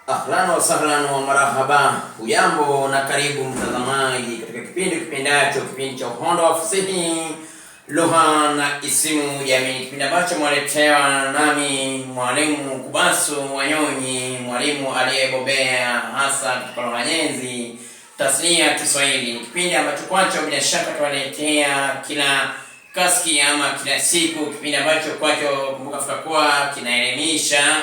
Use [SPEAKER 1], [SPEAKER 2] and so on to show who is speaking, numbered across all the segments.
[SPEAKER 1] Ahlan wa sahlan wa marhaba. Hujambo na karibu mtazamaji katika kipindi cha Uhondo wa Fasihi, Lugha na Isimu Jamii, kipindi ambacho mwaletewa nami Mwalimu Kubasu Wanyonyi, mwalimu aliyebobea hasa katika lugha nyenzi, tasnia ya Kiswahili. Kipindi ambacho kwacho bila shaka tuwaletea kila kaski ama kila siku, kipindi ambacho kwacho kumbuka kwa kinaelimisha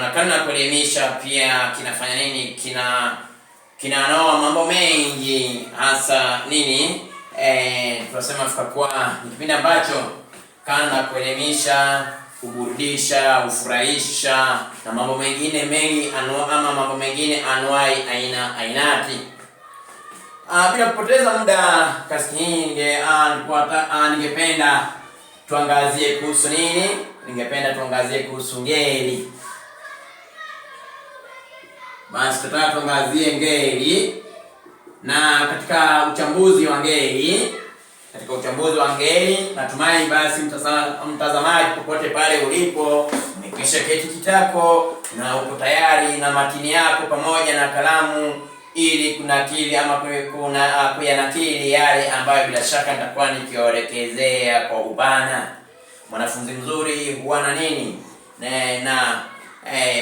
[SPEAKER 1] na kana kuelimisha pia kinafanya nini, kinanoa mambo mengi hasa nini, tunasema kwa ni kipindi ambacho kana kuelimisha, kuburudisha, ufurahisha na mambo mengine mengi mambo mengine anuai ainati. Bila kupoteza muda kaski hii ningependa tuangazie kuhusu nini? Ningependa tuangazie kuhusu ngeli. Basi tutaka tuangazie ngeli, na katika uchambuzi wa ngeli, natumai basi mtazamaji popote pale ulipo umekwisha keti kitako na uko tayari na matini yako pamoja na kalamu ili kunakili ama kuyanakili yale ambayo bila shaka nitakuwa nikiwaelekezea kwa upana. Mwanafunzi mzuri huwa na nini na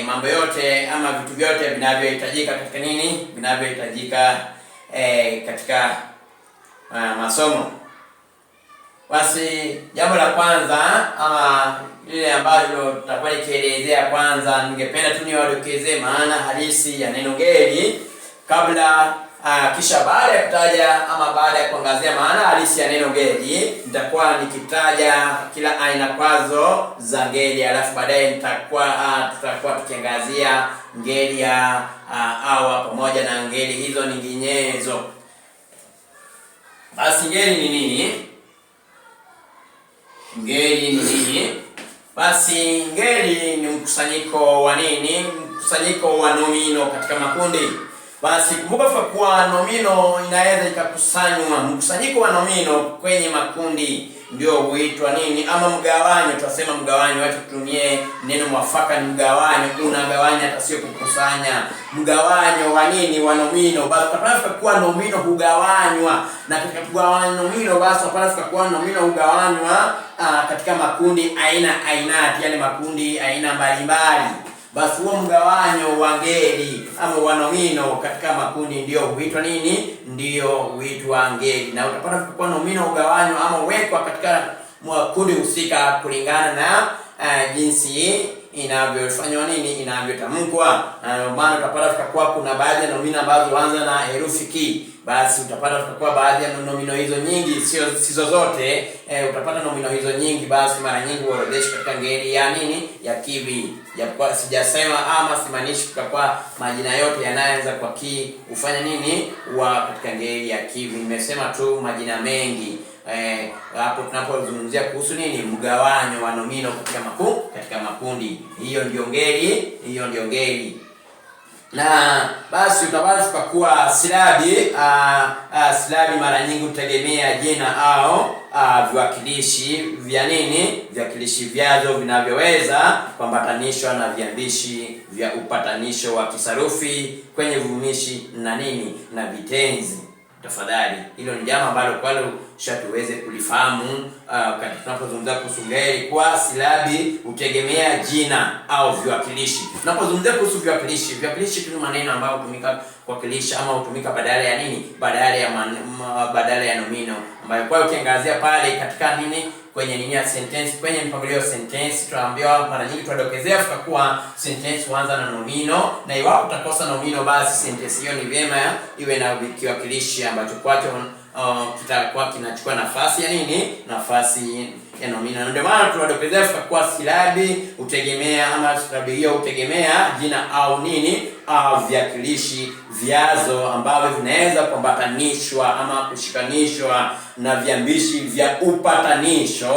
[SPEAKER 1] mambo yote ama vitu vyote vinavyohitajika katika nini, vinavyohitajika katika masomo. Basi jambo la kwanza ama lile ambalo tutakuwa nikielezea kwanza, ningependa tu niwadokezee maana halisi ya neno ngeli kabla kisha baada ya kutaja ama baada ya kuangazia maana halisi ya neno ngeli, nitakuwa nikitaja kila aina kwazo za ngeli, alafu baadaye tutakuwa tukiangazia ngeli ya awa pamoja na ngeli hizo nyinginezo. Basi ngeli ni nini? Ngeli ni nini? Basi ngeli ni mkusanyiko wa nini? Mkusanyiko wa nomino katika makundi. Basi kumbuka kwa nomino inaweza ikakusanywa. Mkusanyiko wa nomino kwenye makundi ndio huitwa nini? Ama mgawanyo. Tutasema mgawanyo, wacha tutumie neno mwafaka, ni mgawanyo. Unagawanya hata sio kukusanya. Mgawanyo wa nini? Wa nomino. Basi tutapata kwa nomino hugawanywa, na katika kugawanya nomino basi tutapata kwa nomino hugawanywa katika makundi ainati, yani makundi aina mbalimbali. Basi huo mgawanyo wa ngeli ama wa nomino katika makundi ndio huitwa nini? Ndio huitwa ngeli. Na utapata kwa nomino hugawanywa ama wekwa katika makundi husika kulingana na jinsi inavyofanywa nini, inavyotamkwa. Na maana utapata kwa kuna baadhi ya nomino ambazo huanza na herufi ki. Basi utapata kwa baadhi ya nomino hizo nyingi, sizo zote, utapata nomino hizo nyingi basi mara nyingi huorodheshwa katika ngeli ya nini, ya kiwi. Japokuwa sijasema ama simaanishi kwa majina yote yanaanza kwa ki ufanya nini wa katika ngeli ya kiwi. Nimesema tu majina mengi hapo tunapozungumzia kuhusu nini, mgawanyo wa nomino katika makundi. Hiyo ndio ngeli. Na basi utapata kwa silabi mara nyingi hutegemea jina au viwakilishi vya nini, viwakilishi vyazo vinavyoweza kuambatanishwa na viambishi vya upatanisho wa kisarufi kwenye vivumishi na nini na vitenzi. Tafadhali hilo ni jambo ambalo kwalo tuweze kulifahamu wakati tunapozungumzia kuhusu ngeli. Kwa silabi hutegemea jina au viwakilishi. Tunapozungumzia kuhusu viwakilishi ni maneno ambayo hutumika kuwakilisha ama hutumika badala ya nini, badala ya nomino, ambayo kwa ukiangazia pale katika nini kwenye nini ya sentence, kwenye mpangilio wa sentence tunaambiwa mara nyingi tunadokezea kwa sentence huanza na nomino, na iwapo utakosa nomino basi sentence hiyo ni vyema iwe na kiwakilishi ambacho kwacho kitakuwa kinachukua nafasi ya nini, nafasi ya nomino. Ndio maana tunadokezea kwa silabi hutegemea ama silabi hiyo hutegemea jina au nini au viwakilishi vyazo ambavyo vinaweza kuambatanishwa ama kushikanishwa na viambishi vya upatanisho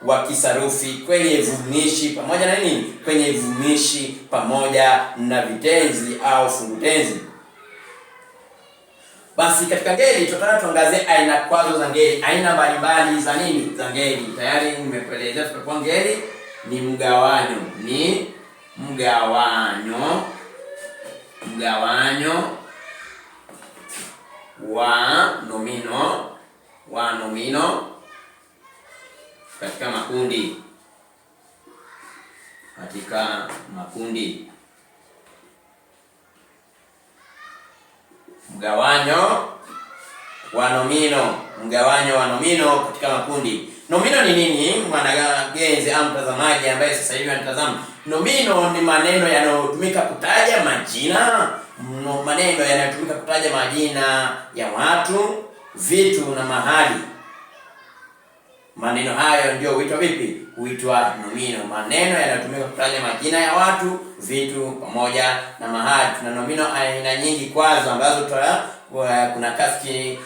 [SPEAKER 1] wa kisarufi kwenye vivumishi pamoja na nini, kwenye vivumishi pamoja na vitenzi au fungutenzi. Basi katika ngeli tutataka tuangazie aina kwazo za ngeli, aina mbalimbali za nini, za ngeli. Tayari nimekuelezea kwa ngeli ni mgawanyo, mgawanyo wa nomino katika makundi. Mgawanyo wa nomino katika makundi. Nomino ni nini? Mwanagenzi au mtazamaji ambaye sasa hivi anatazama. Nomino ni maneno yanayotumika kutaja majina. Maneno yanayotumika kutaja majina ya watu, vitu na mahali. Maneno hayo ndio huitwa vipi? Huitwa nomino. Maneno yanayotumika kutaja majina ya watu, vitu pamoja na mahali. Tuna nomino aina nyingi kwazo ambazo kuna kasi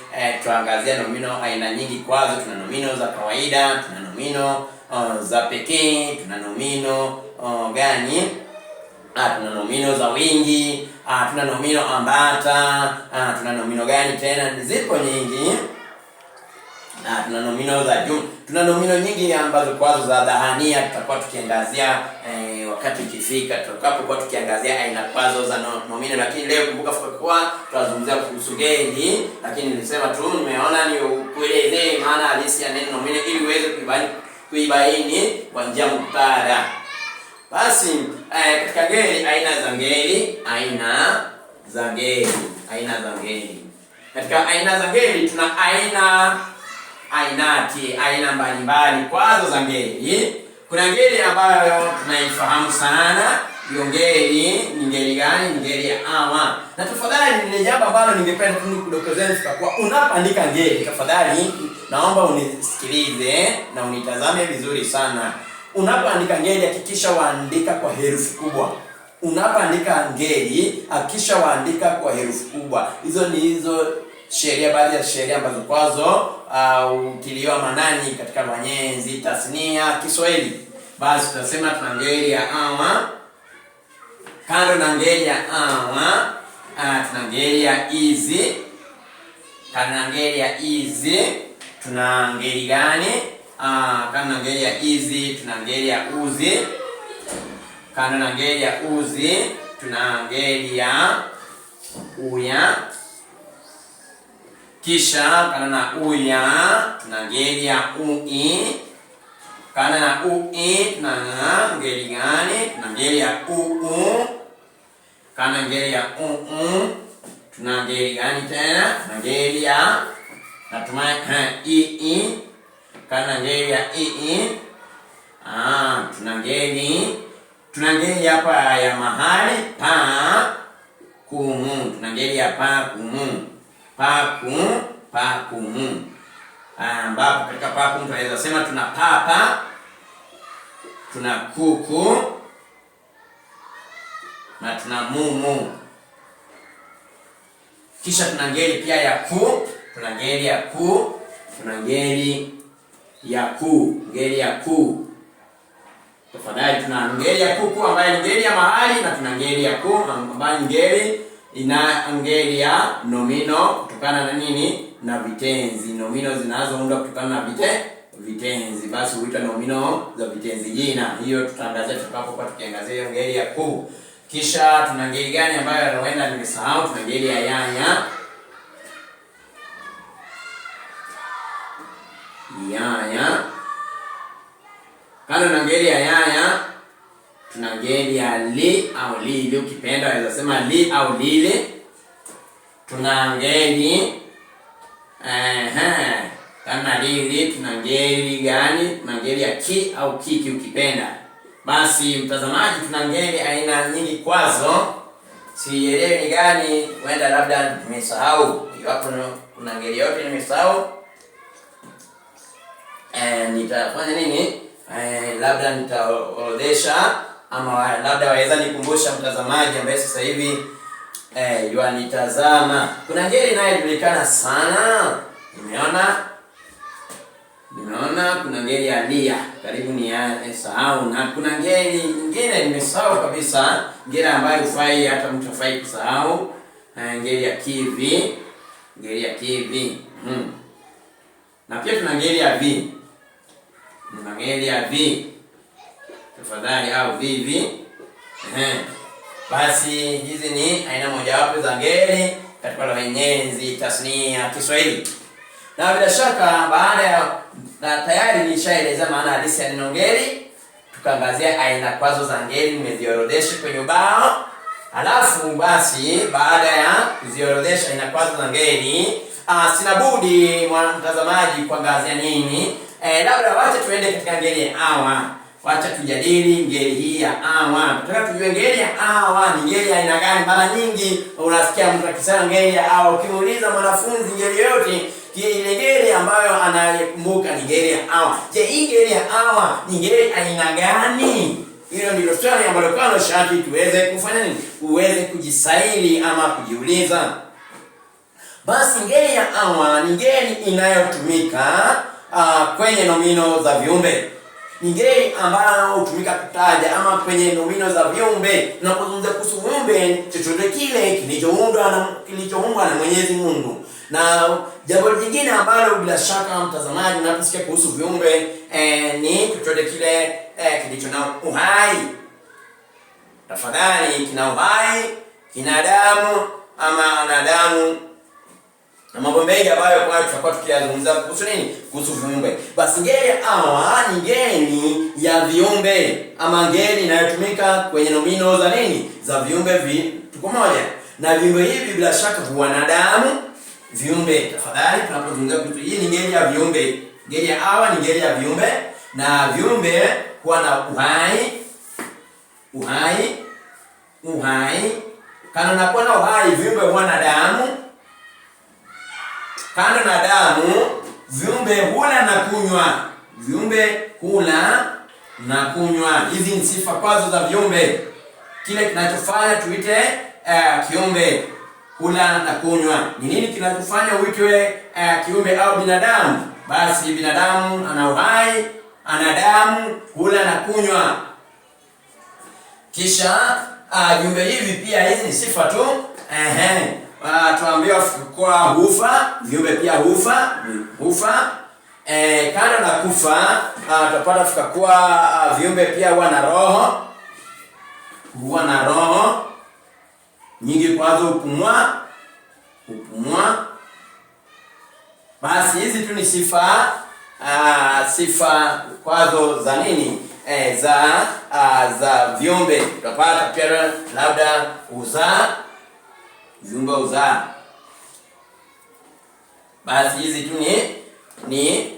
[SPEAKER 1] tuangazia nomino aina nyingi kwazo. Tuna nomino za kawaida, tuna nomino za pekee, tuna nomino gani? Tuna nomino za wingi, tuna nomino ambata, tuna nomino gani tena? Zipo nyingi. Tuna nomino za jumla. Tuna nomino nyingi ambazo kwazo za dhahania tutakuwa tukiangazia wakati ukifika tutakapokuwa tukiangazia aina kwazo za nomino, lakini leo kumbuka kwa tutazungumzia kuhusu ngeli, lakini nilisema tu nimeona ni kuelezea maana halisi ya neno nomino ili uweze kuibaini kwa njia muktadha. Basi katika ngeli, aina za ngeli. Katika aina za ngeli tuna aina mbalimbali kwazo za ngeli. Kuna ngeli ambayo tunaifahamu sana. Hiyo ngeli ni ngeli gani? Ni ngeli ya ama. Na tafadhali ni jambo ambalo ningependa kudokezeni kwa unapoandika ngeli, tafadhali naomba unisikilize na unitazame vizuri sana. Unapoandika ngeli hakikisha waandika kwa herufi kubwa. Unapoandika ngeli hakikisha waandika kwa herufi kubwa. Hizo sheria, baadhi ya sheria ambazo kwazo utiliwa manani katika lugha tasnia Kiswahili. Basi tutasema tuna ngeli ya ama. Kando na ngeli ya ama, tuna ngeli ya izi. Kando na ngeli ya izi tuna ngeli gani? Kando na ngeli ya izi tuna ngeli ya uzi. Kando na ngeli ya uzi tuna ngeli ya uya. Kisha kando na uya tuna ngeli ya ui. Kando na ui tuna ngeli gani? Tuna ngeli ya uu. Kando na ngeli ya uu tuna ngeli gani tena? Tuna ngeli ya natumai ii. Kando na ngeli ya ii tuna ngeli hapa ya mahali pa kumu. Tuna ngeli ya pa kumu. Pa kumu. Ambapo katika pa kumu tunaweza sema tuna papa, tuna kuku na tuna mumu. Kisha tuna ngeli pia ya ku. Tuna ngeli ya ku. Tuna ngeli ya ku. Tafadhali tuna ngeli ya kuku ambayo ni ngeli ya mahali, na tuna ngeli ya ku ambayo ni ngeli ya nomino kutokana na nini? Na vitenzi. Nomino zinazoundwa kutokana na vitenzi. Basi huitwa nomino za vitenzi jina. Hiyo tutaangazia tutakapokuwa tukiangazia ngeli ya ku. Kisha tuna ngeli gani ambayo huenda nimesahau? Tuna ngeli ya yaya. Kando na ngeli ya yaya tuna ngeli ya li au lili, ukipenda waweza sema li au lile. Tuna ngeli kama lili, tuna ngeli gani? Tuna ngeli ya ki au kiki ukipenda. Basi mtazamaji, tuna ngeli aina nyingi kwazo. Sielewi ni gani, huenda labda nimesahau. Iwapo kuna ngeli yote nimesahau, nitafanya nini? Labda nitaorodhesha, ama labda waweza nikumbusha mtazamaji ambaye sasa hivi nitazama. Kuna ngeli inayojulikana sana. Nimeona kuna ngeli ya lia, karibu ni sahau, na kuna ngeli nyingine nimesahau kabisa, ngeli ambayo hufai hata mtu hafai kusahau, ngeli ya kivi. Na pia tuna ngeli ya vi. Tuna ngeli ya vi. Tafadhali au vivi. Basi hizi ni aina mojawapo za ngeli katika lugha nyenzi tasnia ya Kiswahili. Na bila shaka baada ya tayari nishaeleza maana halisi ya neno ngeli, tukaangazia aina kwazo za ngeli, nimeziorodhesha kwenye ubao. Alafu basi baada ya kuziorodhesha aina kwazo za ngeli, sina budi mtazamaji kuangazia nini? Labda wacha tuende katika ngeli ya awa. Wacha tujadili ngeli hii ya awa. Tunataka tujue ngeli ya awa ni ngeli aina gani? Mara nyingi unasikia mtu akisema ngeli ya awa, ukimuuliza mwanafunzi ngeli yote ile ngeli ambayo anayekumbuka ni ngeli ya awa. Je, hii ngeli ya awa ni ngeli aina gani? Hilo ndilo swali ambalo kwa sharti tuweze kufanya nini? Uweze kujisaili ama kujiuliza. Basi ngeli ya awa ni ngeli inayotumika kwenye nomino za viumbe. Ni ngeli ambayo hutumika kutaja ama kwenye nomino za viumbe. Tunapozungumza kuhusu viumbe, chochote kile kilichoumbwa na Mwenyezi Mungu. Na jambo jingine ambalo bila shaka mtazamaji unaposikia kuhusu viumbe ni chochote kile kilicho na uhai. Tafadhali, kina uhai, kina damu ama anadamu na mambo mengi ambayo kwa tutakuwa tukiyazungumza kuhusu nini? Kuhusu viumbe. Basi ngeli ya awa ni ngeli ya viumbe ama ngeli inayotumika kwenye nomino za nini? Za viumbe tuko moja. Na viumbe hivi bila shaka huwa na damu. Viumbe, tafadhali tunapozungumza kuhusu hii ni ngeli ya viumbe. Ngeli ya awa ni ngeli ya viumbe, na viumbe huwa na uhai. Kando na kuwa na uhai, viumbe huwa na damu. Kando na damu, viumbe hula na kunywa. Viumbe hula na kunywa. Hizi ni sifa kwazo za viumbe. Kile kinachofanya tuite kiumbe hula na kunywa. Ni nini kinachofanya uitwe kiumbe au binadamu? Basi binadamu ana uhai, ana damu, hula na kunywa. Kisha viumbe hivi pia hizi ni sifa tu. Tuambiwa kwa hufa, viumbe pia hufa. Kando na kufa, tutapata tukakuwa viumbe pia huwa na roho. Nyingi kwazo upumua. Basi hizi tu ni sifa kwazo za nini? Za viumbe. Tutapata pia labda viumbe uzaa. Basi hizi tu ni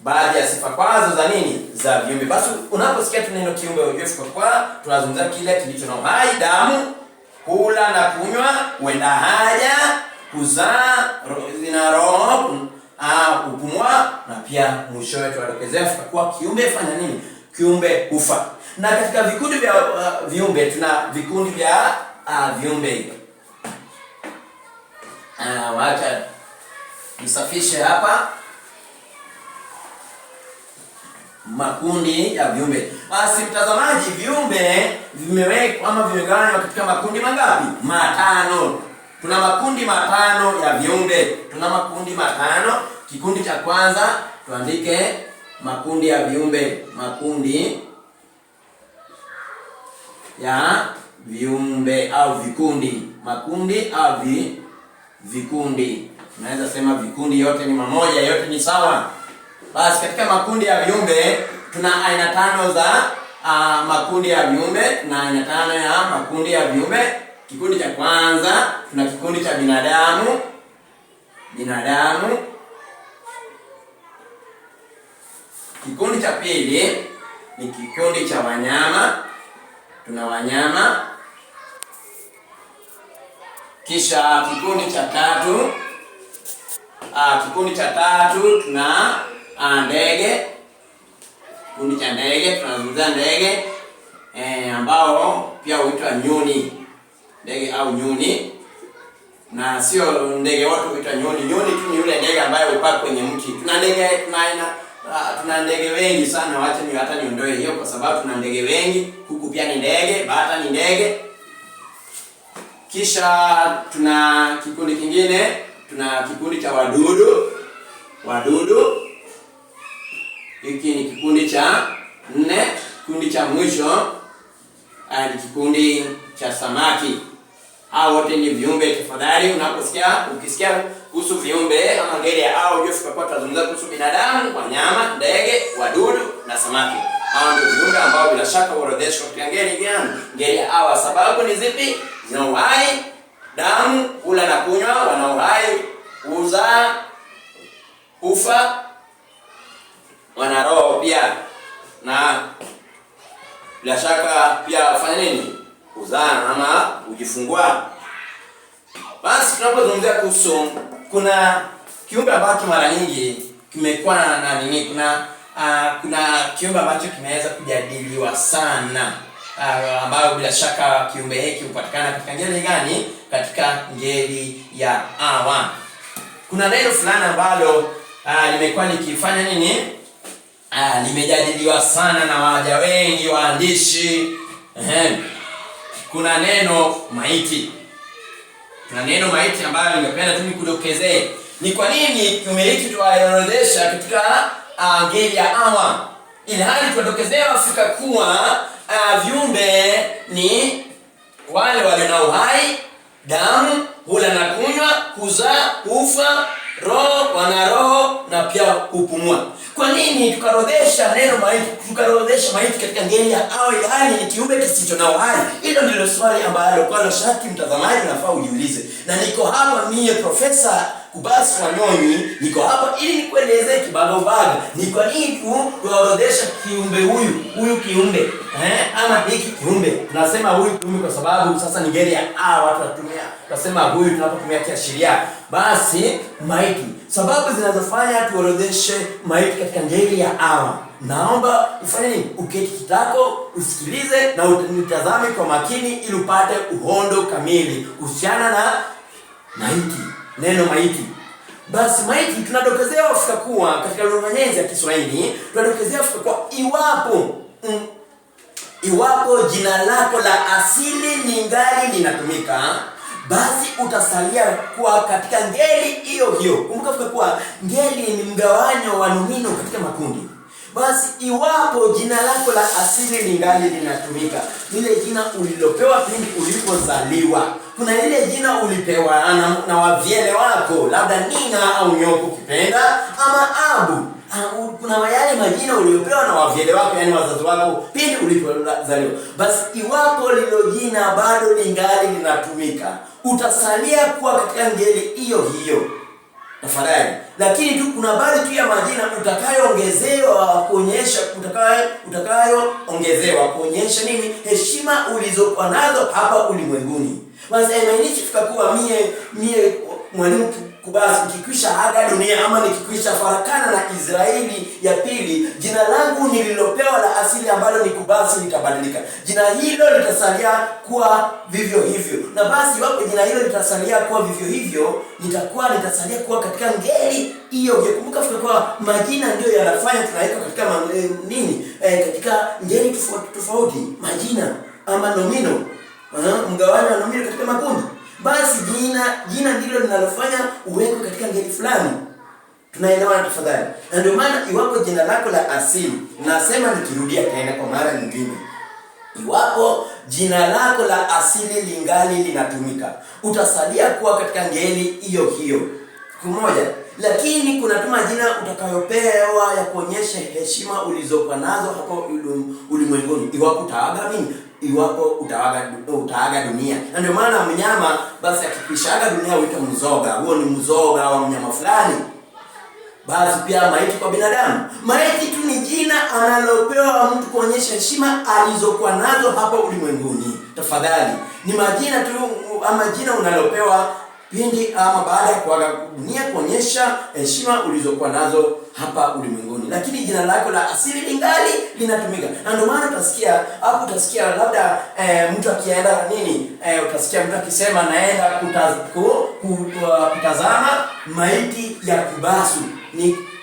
[SPEAKER 1] baadhi ya sifa kwazo za nini? Za viumbe. Basi unaposikia tu neno kiumbe ujue kwa tunazungumza kile kilicho na uhai, damu, hula na kunywa, huenda haja, kuzaa, zina roho, upumua, na pia mwishowe tuwadokezea kwa kiumbe fanya nini? Kiumbe hufa. Na katika vikundi vya viumbe tuna vikundi vya viumbe. Wacha nisafishe hapa makundi ya viumbe. Basi mtazamaji, viumbe vimewekwa ama vimegawanywa katika makundi mangapi? Matano. Tuna makundi matano ya viumbe. Kikundi cha kwanza tuandike makundi ya viumbe. Makundi ya viumbe au vikundi. Makundi au vikundi. Unaweza sema vikundi yote ni mamoja, yote ni sawa. Basi katika makundi ya viumbe tuna aina tano za makundi ya viumbe. Tuna aina tano ya makundi ya viumbe. Kikundi cha kwanza tuna kikundi cha binadamu. Kikundi cha pili ni kikundi cha wanyama. Tuna wanyama. Kisha kikundi cha tatu tuna ndege. Kikundi cha ndege tunazungumzia ndege ambao pia huitwa nyuni. Ndege au nyuni. Na sio ndege wote huitwa nyuni. Nyuni tu ni yule ndege ambaye hukaa kwenye mti. Tuna ndege wengi sana. Wacha hata niondoe hiyo kwa sababu tuna ndege wengi. Kuku pia ni ndege, bata ni ndege. Kisha tuna kikundi kingine, tuna kikundi cha wadudu. Hiki ni kikundi cha 4. Kikundi cha mwisho ni kikundi cha samaki. Hao wote ni viumbe. Tafadhali ukisikia kuhusu viumbe ama ngeli ya A, ujue tutakuwa tunazungumza kuhusu binadamu, wanyama, ndege, wadudu na samaki. Hao ndio viumbe ambao bila shaka huorodheshwa katika ngeli gani? Ngeli ya A. Sababu ni zipi? Zina uhai, damu, kula na kunywa, wana uhai, uzaa, kufa, wana roho pia, na bila shaka pia wafanya nini? Kuzaa ama kujifungua. Basi tunapozungumzia kuhusu, kuna kiumbe ambacho mara nyingi kimekuwa na nini, kuna kiumbe ambacho kimeweza kujadiliwa sana, ambayo bila shaka kiumbe hiki hupatikana katika ngeli gani? Katika ngeli ya A. Kuna neno fulani ambalo limekuwa likifanya nini? Limejadiliwa sana na waja wengi, waandishi. Kuna neno maiti. Kuna neno maiti ambayo nimependa tu nikudokezee. Ni kwa nini kiumbe hiki tuwaorodhesha katika ngeli ya A, ili hali tuwadokezea Afrika kuwa viumbe ni wale walio na uhai, damu, hula na kunywa, kuzaa, kufa, roho, wana roho na pia kupumua. Kwa nini tukaorodhesha neno maiti, tukaorodhesha maiti katika ngeli ya A ili hali ni kiumbe kisicho na uhai? Hilo ndilo swali ambalo kwa shaki mtazamaji unafaa ujiulize. Na niko hapa mimi Profesa Kubasi Wanyonyi, niko hapa ili nikueleze kibagaubaga ni kwa nini tuorodhesha kiumbe huyu kiumbe ama hiki kiumbe. Tunasema huyu kiumbe kwa sababu sasa ni ngeli ya A, watu watumia tunasema huyu tunapotumia kiashiria. Basi maiti, sababu zinazofanya tuorodheshe maiti katika ngeli ya A. Naomba ufanye nini? Uketi kitako, usikilize na utazame kwa makini ili upate uhondo kamili kuhusiana na maiti. Neno maiti. Basi maiti tunadokezea Afrika kuwa katika lugha nyenzi ya Kiswahili, tunadokezea Afrika kuwa iwapo jina lako la asili lingali linatumika, basi utasalia kuwa katika ngeli hiyo hiyo. Kumbuka Afrika kuwa ngeli ni mgawanyo wa nomino katika makundi. Basi iwapo jina lako la asili lingali linatumika, lile jina ulilopewa pindi ulipozaliwa. Kuna lile jina ulipewa na wavyele wako, labda Nina au Nyoko ukipenda, ama Abu. Kuna yale majina uliopewa na wavyele wako, yani wazazi wako pindi ulipozaliwa. Basi iwapo lilo jina bado lingali linatumika, utasalia kuwa katika ngeli hiyo hiyo. Tafadhali. Lakini tu kuna baadhi tu ya majina utakayoongezewa kuonyesha nini? Heshima ulizokuwa nazo hapa ulimwenguni. Basi haimaanishi kuwa mie Mwalimu Kubasi nikikwisha aga dunia ama nikikwisha farakana na Israeli ya pili, jina langu nililopewa la asili ambalo ni Kubasi litabadilika. Jina hilo litasalia kuwa vivyo hivyo. Na basi iwapo jina hilo litasalia kuwa vivyo hivyo, nitasalia kuwa katika ngeli hiyo. Kumbuka kwa majina ndio yanafanya tunaweka katika katika ngeli tofauti, majina ama nomino. Mgawanyo wa nomino katika makundi. Basi jina ndilo linalofanya uweko katika ngeli fulani. Tunaelewana tafadhali? Na ndio maana iwapo jina lako la asili, nasema nikirudia tena kwa mara nyingine, iwapo jina lako la asili lingali linatumika, utasalia kuwa katika ngeli hiyo hiyo. Kumoja. Lakini kuna tu majina utakayopewa ya kuonyesha heshima ulizokuwa nazo hapo ulimwenguni. Iwapo utaaga dunia. Na ndio maana mnyama basi akikwishaga dunia huitwa mzoga. Huo ni mzoga wa mnyama fulani. Basi pia maiti kwa binadamu. Maiti tu ni jina analopewa mtu kuonyesha heshima alizokuwa nazo hapa ulimwenguni. Tafadhali. Ni majina tu ama jina unalopewa pindi ama baada ya kuaga dunia kuonyesha heshima ulizokuwa nazo hapa ulimwenguni. Lakini jina lako la asili lingali linatumika. Na ndio maana utasikia labda mtu akienda utasikia mtu akisema naenda kutazama maiti ya Kubasu.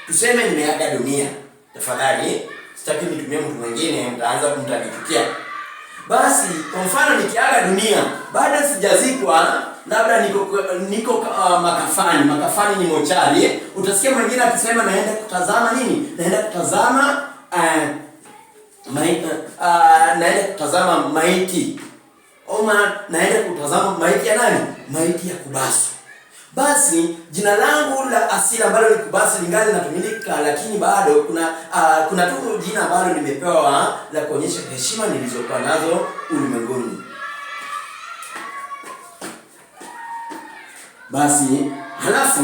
[SPEAKER 1] Tuseme nimeaga dunia. Tafadhali, sitaki nitumie mtu mwingine mtaanza kumtanichukia. Basi kwa mfano nikiaga dunia, baada sijazikwa, labda niko makafani ni mochari, utasikia mwingine akisema naenda kutazama naenda kutazama maiti. ama naenda kutazama maiti ya nani? Maiti ya Kubasu. Basi jina langu la asili ambalo ni Kubasu lingali linatumika, lakini bado kuna tu jina ambalo nimepewa la kuonyesha heshima nilizokuwa nazo ulimwenguni. Basi halafu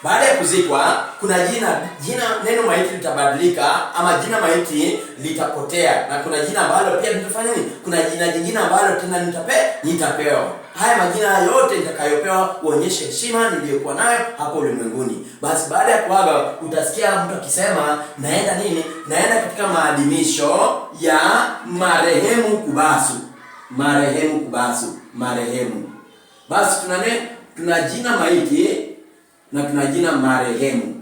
[SPEAKER 1] baada ya kuzikwa kuna jina neno maiti litabadilika, ama jina maiti litapotea, na kuna jina ambalo pia litafanya nini? Kuna jina jingine ambalo tena nitapewa. Haya majina yote nitakayopewa kuonyesha heshima niliyokuwa nayo hapo ulimwenguni. Basi baada ya kuaga utasikia mtu akisema naenda katika maadhimisho ya marehemu Kubasu. Marehemu Kubasu, marehemu. Basi tuna jina maiti na tuna jina marehemu.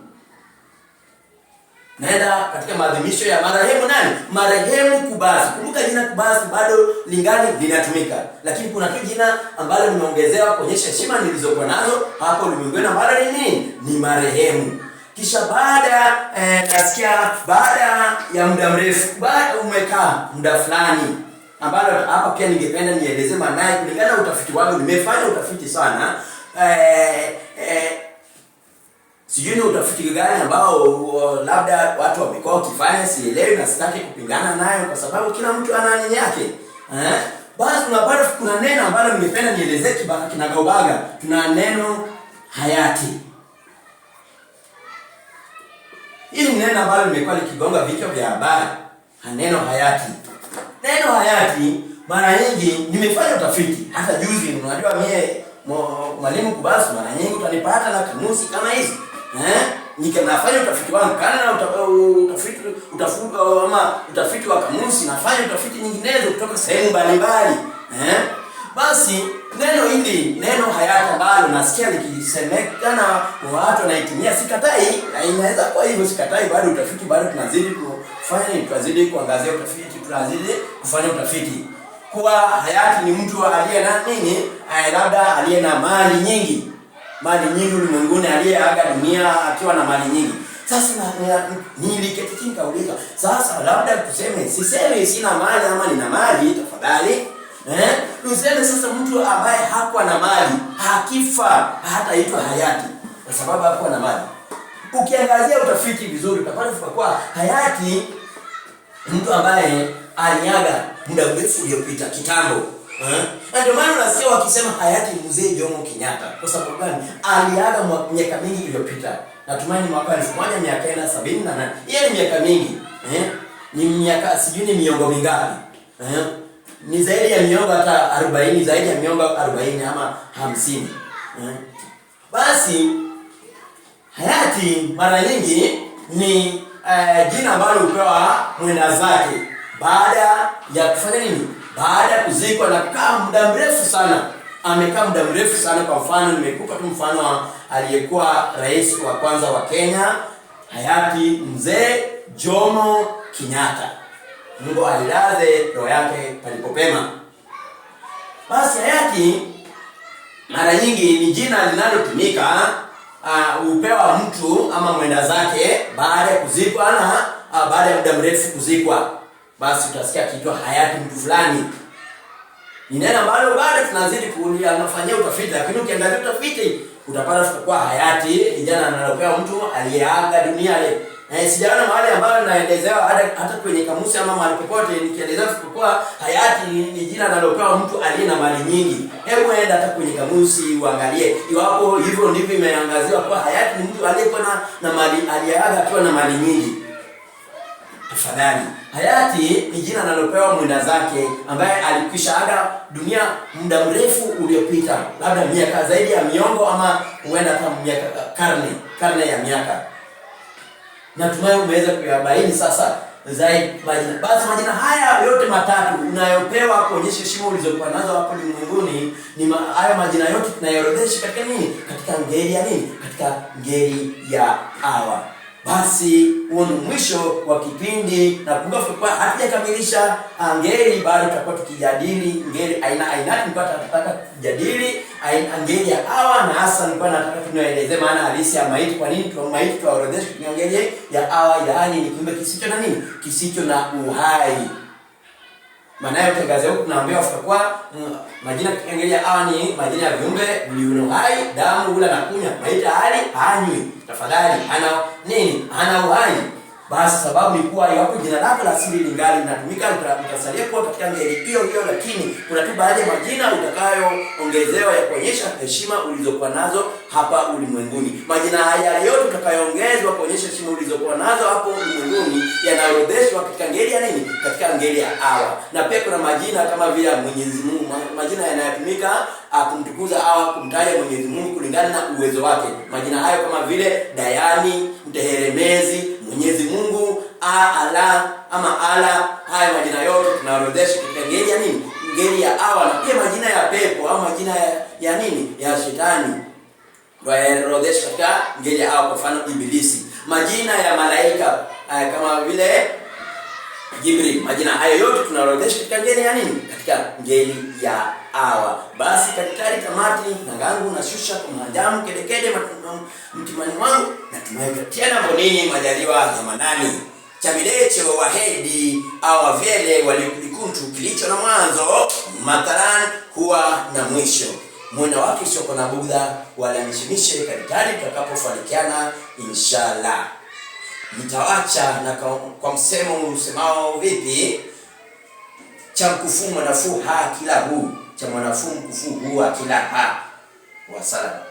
[SPEAKER 1] Naenda katika maadhimisho ya marehemu nani? Marehemu Kubasu. Kumbuka jina Kubasu bado lingali linatumika, lakini kuna tu jina ambalo nimeongezewa kuonyesha heshima nilizokuwa nazo hapo ulimwenguni ambalo ni nini? Ni marehemu. Kisha nasikia baada ya muda mrefu, baada umekaa muda fulani, ambalo hapa pia ningependa nieleze maana kulingana na utafiti wangu. Nimefanya utafiti sana. Sijui ni utafiti gani ambao labda watu wamekuwa wakifanya, sielewi na sitaki kupingana nayo kwa sababu kila mtu ana nini yake. Basi kuna neno ambalo ningependa nielezee kinagaubaga. Tuna neno hayati. Hili neno ambalo limekuwa likigonga vichwa vya habari. Neno hayati. Neno hayati mara nyingi nimefanya utafiti. Hata juzi unajua mie mwalimu Kubasu, mara nyingi utanipata na kamusi kama hizi. Nafanya utafiti wangu kana na utafiti wa kamusi, nafanya utafiti nyinginezo kutoka sehemu mbalimbali. Basi neno hayati ambalo nasikia likisemekana watu wanaitumia, sikatai, na inaweza kwa hivyo sikatai, bado utafiti bado tunazidi kufanya, tunazidi kuangazia utafiti, tunazidi kufanya utafiti. Kwa hayati ni mtu aliye na nini? Labda aliye na mali nyingi ulimwenguni, aliyeaga dunia akiwa na mali nyingi. Sasa niliketi chini kauliza, sasa labda siseme sina mali ama nina mali, tafadhali. Tuseme sasa mtu ambaye hakuwa na mali akifa hataitwa hayati kwa sababu hakuwa na mali. Ukiangazia utafiti vizuri utapata kwa hayati mtu ambaye aliaga muda mrefu uliopita kitambo. Ndio maana unasikia wakisema hayati Mzee Jomo Kenyatta. Kwa sababu gani? Aliaga miaka mingi iliyopita. Natumaini mwaka 1978. Hiyo ni miaka mingi. Ni miaka sijui ni miongo mingapi. Ni zaidi ya miongo hata 40, zaidi ya miongo 40 ama 50. Basi hayati mara nyingi ni jina ambalo hupewa mwenda zake baada ya kufanya nini? Baada ya kuzikwa na kukaa muda mrefu sana. Amekaa muda mrefu sana. Kwa mfano nimekupa tu mfano wa aliyekuwa rais wa kwanza wa Kenya, hayati Mzee Jomo Kenyatta. Mungu alilaze roho yake palipopema. Basi hayati mara nyingi ni jina linalotumika upewa mtu ama mwenda zake baada ya kuzikwa na baada ya muda mrefu kuzikwa. Basi utasikia kiitwa hayati mtu fulani. Ni neno ambalo bado tunazidi kufanyia utafiti, lakini ukiangalia utafiti utapata kwa hayati jina analopewa mtu aliyeaga dunia leo. Sijaona mahali ambapo naelezewa hata kwenye kamusi ama mahali popote nikielezea kwa hayati ni jina analopewa mtu aliye na mali nyingi. Hebu enda hata kwenye kamusi uangalie iwapo hivyo ndivyo imeangaziwa kwa hayati ni mtu aliyekuwa na mali, aliyeaga akiwa na mali nyingi. Tafadhali. Hayati ni jina analopewa mwenda zake ambaye alikwisha aga dunia muda mrefu uliopita, labda miaka zaidi ya miongo ama huenda hata miaka karne ya miaka. Natumai umeweza kuyabaini sasa zaidi majina. Basi majina haya yote matatu unayopewa kuonyesha heshima ulizokuwa nazo hapo ulimwenguni, ni haya majina yote tunayoorodhesha katika nini? Katika ngeli ya nini? Katika ngeli ya awa. Basi huo ni mwisho wa kipindi, na kumbuka kwa hatujakamilisha ngeli, bado tutakuwa tukijadili ngeli aina tunataka kujadili ngeli ya awa, na hasa nilikuwa nataka tunaelezee maana halisi ya maiti. Kwa nini maiti tuorodheshe kwa ngeli ya awa, yaani ni kiumbe kisicho na nini? Kisicho na uhai. Maana yake utangazia huko tunaambiwa kwa majina katika hawa ni majina ya viumbe vilivyo hai, damu, ula na kunywa. Maita hali hanywi. Tafadhali ana nini? Ana uhai. Basi sababu ni kuwa iwapo jina lako la asili lingali linatumika utasalia kuwa katika ngeli hiyo hiyo, lakini kuna tu baadhi ya majina utakayoongezewa ya kuonyesha heshima ulizokuwa nazo hapa ulimwenguni. Majina haya yote utakayoongezwa kuonyesha heshima ulizokuwa nazo hapo ulimwenguni yanaorodheshwa katika ngeli ya nini? Katika ngeli ya awa. Na pia kuna majina kama vile Mwenyezi Mungu, majina yanayotumika kumtukuza au kumtaja Mwenyezi Mungu kulingana na uwezo wake. Majina hayo kama vile Dayani, Mteheremezi, Mwenyezi Mungu, ala ama ala. Haya majina yote tunaorodhesha katika ngeli ya nini? Ngeli ya awa. Na pia majina ya pepo au majina ya nini? Ya shetani ndio yanaorodheshwa katika ngeli ya awa. Kwa mfano Ibilisi. Majina ya malaika kama vile Jibril. Majina hayo yote tunaorodhesha katika ngeli ya nini? Katika ngeli ya awa. Basi katikati tamati na gangu na shusha kwa maadamu kedekede mtimani wangu na tumeweka tena mbonini majaliwa ya manani chamilecho wahedi au wavyele walikulikuntu kilicho na mwanzo mathalan huwa na mwisho. Mwana wake sio na budha wala nishimishe katikati tutakapofarikiana inshallah. Nitawacha na kwa msemo usemao vipi? Cha mkufu mwanafu ha kila hu, cha mwanafu mkufu huwa kila ha. Wasala.